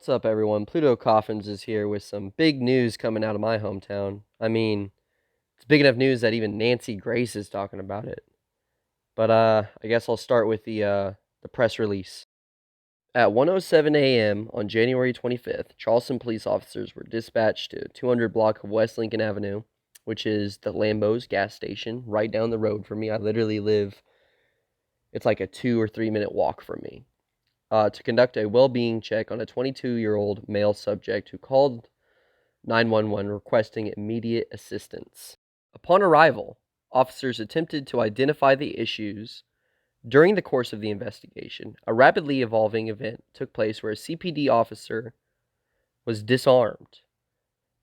What's up, everyone? PlutoCoffins is here with some big news coming out of my hometown. I mean, it's big enough news that even Nancy Grace is talking about it. But I guess I'll start with the press release. At 1:07 a.m. on January 25th, Charleston police officers were dispatched to 200 block of West Lincoln Avenue, which is the Lambeau's gas station right down the road from me. I literally live, it's like a 2 or 3 minute walk from me. To conduct a well-being check on a 22-year-old male subject who called 911 requesting immediate assistance. Upon arrival, officers attempted to identify the issues. During the course of the investigation, a rapidly evolving event took place where a CPD officer was disarmed.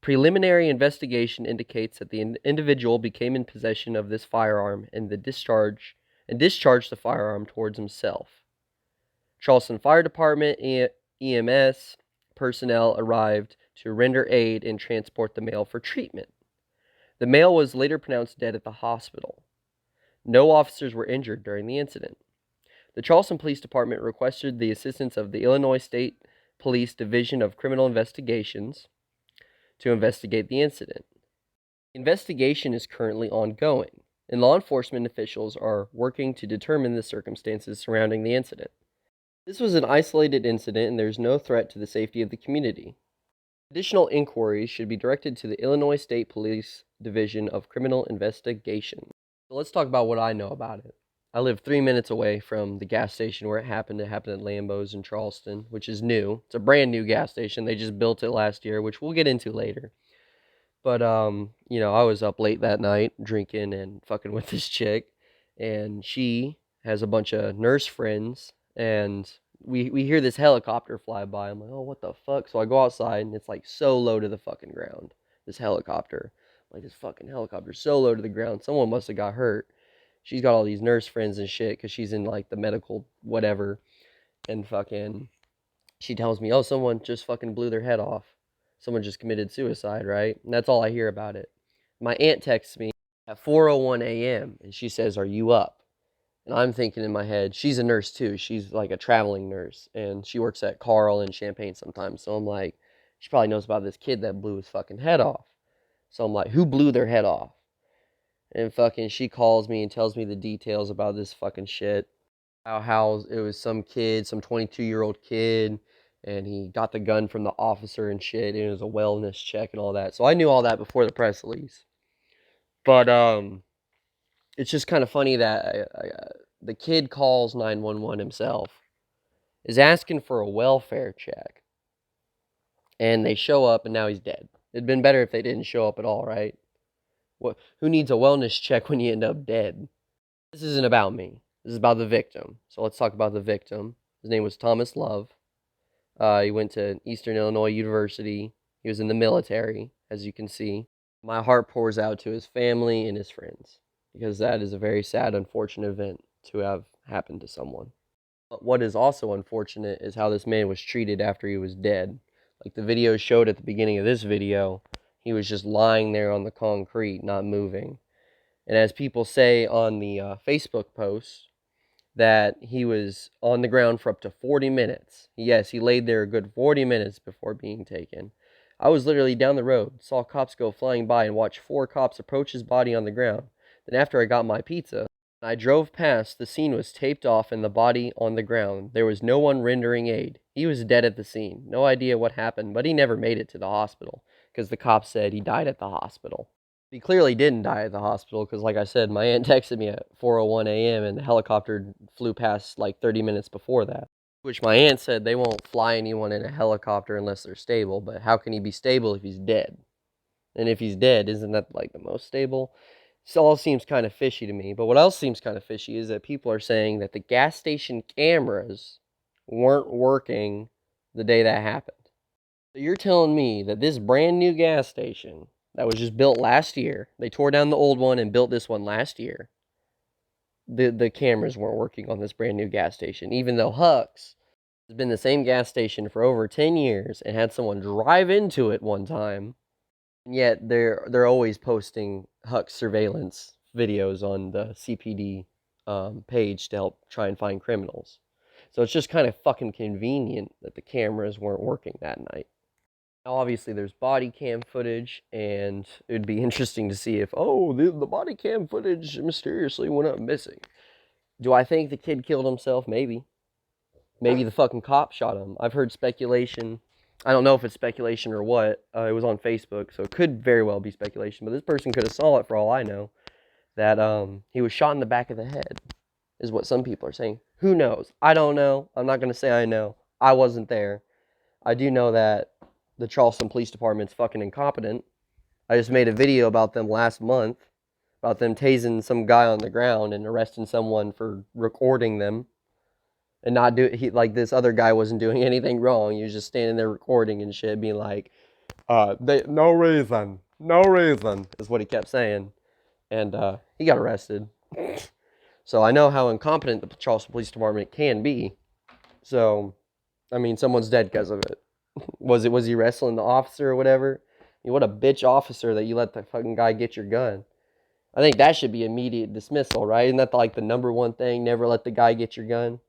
Preliminary investigation indicates that the individual became in possession of this firearm and discharged the firearm towards himself. Charleston Fire Department EMS personnel arrived to render aid and transport the male for treatment. The male was later pronounced dead at the hospital. No officers were injured during the incident. The Charleston Police Department requested the assistance of the Illinois State Police Division of Criminal Investigations to investigate the incident. The investigation is currently ongoing, and law enforcement officials are working to determine the circumstances surrounding the incident. This was an isolated incident and there is no threat to the safety of the community. Additional inquiries should be directed to the Illinois State Police Division of Criminal Investigation. So let's talk about what I know about it. I live 3 minutes away from the gas station where it happened. It happened at Lambeau's in Charleston, which is new. It's a brand new gas station. They just built it last year, which we'll get into later. But, I was up late that night drinking and fucking with this chick. And she has a bunch of nurse friends. And we hear this helicopter fly by. I'm like, oh, what the fuck? So I go outside, and it's like so low to the fucking ground. This helicopter. Like, this fucking helicopter so low to the ground. Someone must have got hurt. She's got all these nurse friends and shit because she's in like the medical whatever. And fucking, she tells me, oh, someone just fucking blew their head off. Someone just committed suicide, right? And that's all I hear about it. My aunt texts me at 4:01 a.m. and she says, are you up? And I'm thinking in my head, she's a nurse too. She's like a traveling nurse. And she works at Carl in Champaign sometimes. So I'm like, she probably knows about this kid that blew his fucking head off. So I'm like, who blew their head off? And fucking she calls me and tells me the details about this fucking shit. How it was some kid, some 22-year-old kid, and he got the gun from the officer and shit, and it was a wellness check and all that. So I knew all that before the press release. But it's just kind of funny that the kid calls 911 himself, is asking for a welfare check, and they show up, and now he's dead. It'd been better if they didn't show up at all, right? Who needs a wellness check when you end up dead? This isn't about me. This is about the victim. So let's talk about the victim. His name was Thomas Love. He went to Eastern Illinois University. He was in the military, as you can see. My heart pours out to his family and his friends because that is a very sad, unfortunate event to have happened to someone. But what is also unfortunate is how this man was treated after he was dead. Like the video showed at the beginning of this video, he was just lying there on the concrete, not moving. And as people say on the Facebook post, that he was on the ground for up to 40 minutes. Yes, he laid there a good 40 minutes before being taken. I was literally down the road, saw cops go flying by and watched 4 cops approach his body on the ground. Then after I got my pizza, I drove past, the scene was taped off and the body on the ground. There was no one rendering aid. He was dead at the scene. No idea what happened, but he never made it to the hospital because the cops said he died at the hospital. He clearly didn't die at the hospital because, like I said, my aunt texted me at 4:01 a.m. and the helicopter flew past like 30 minutes before that. Which my aunt said they won't fly anyone in a helicopter unless they're stable, but how can he be stable if he's dead? And if he's dead, isn't that like the most stable? This all seems kind of fishy to me. But what else seems kind of fishy is that people are saying that the gas station cameras weren't working the day that happened. So you're telling me that this brand new gas station that was just built last year, they tore down the old one and built this one last year, the cameras weren't working on this brand new gas station, even though Huck's has been the same gas station for over 10 years and had someone drive into it one time, and yet they're always posting Huck's surveillance videos on the CPD page to help try and find criminals. So it's just kind of fucking convenient that the cameras weren't working that night. Now, obviously, there's body cam footage, and it would be interesting to see if, oh, the body cam footage mysteriously went up missing. Do I think the kid killed himself? Maybe. Maybe the fucking cop shot him. I've heard speculation. I don't know if it's speculation or what. It was on Facebook, so it could very well be speculation. But this person could have saw it for all I know. That he was shot in the back of the head, is what some people are saying. Who knows? I don't know. I'm not gonna say I know. I wasn't there. I do know that the Charleston Police Department's fucking incompetent. I just made a video about them last month, about them tasing some guy on the ground and arresting someone for recording them. And not do like this other guy wasn't doing anything wrong. He was just standing there recording and shit, being like, no reason, is what he kept saying. And he got arrested. So I know how incompetent the Charleston Police Department can be. So, I mean, someone's dead because of it. Was he wrestling the officer or whatever? I mean, what a bitch officer that you let the fucking guy get your gun. I think that should be immediate dismissal, right? Isn't that like the number one thing? Never let the guy get your gun.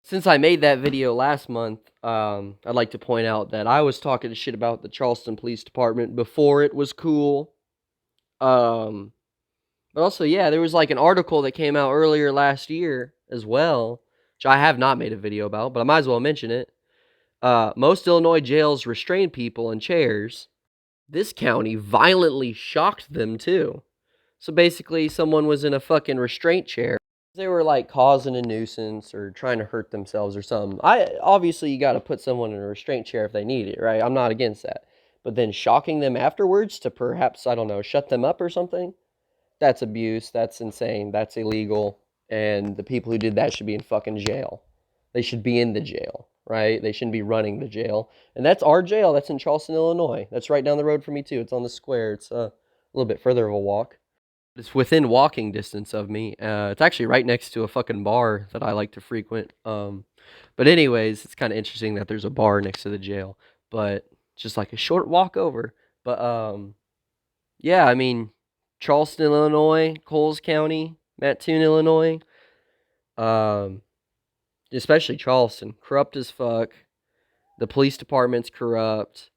Since I made that video last month, I'd like to point out that I was talking shit about the Charleston Police Department before it was cool. But also, yeah, there was like an article that came out earlier last year as well, which I have not made a video about, but I might as well mention it. Most Illinois jails restrain people in chairs. This county violently shocked them too. So basically, someone was in a fucking restraint chair. They were like causing a nuisance or trying to hurt themselves or something. Obviously you got to put someone in a restraint chair if they need it, right? I'm not against that. But then shocking them afterwards to perhaps, I don't know, shut them up or something? That's abuse. That's insane. That's illegal. And the people who did that should be in fucking jail. They should be in the jail, right? They shouldn't be running the jail. And that's our jail. That's in Charleston, Illinois. That's right down the road from me too. It's on the square. It's a little bit further of a walk. It's within walking distance of me. It's actually right next to a fucking bar that I like to frequent. But anyways, it's kind of interesting that there's a bar next to the jail, but it's just like a short walk over. But yeah, I mean, Charleston, Illinois, Coles County, Mattoon, Illinois, um, especially Charleston, corrupt as fuck. The police department's corrupt.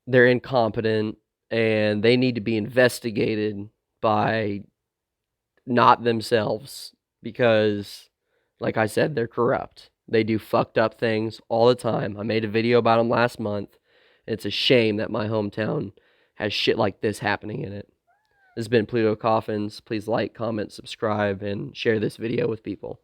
They're incompetent, and they need to be investigated by not themselves because, like I said, they're corrupt. They do fucked up things all the time. I made a video about them last month. It's a shame that my hometown has shit like this happening in it. This has been PlutoCoffins. Please like, comment, subscribe, and share this video with people.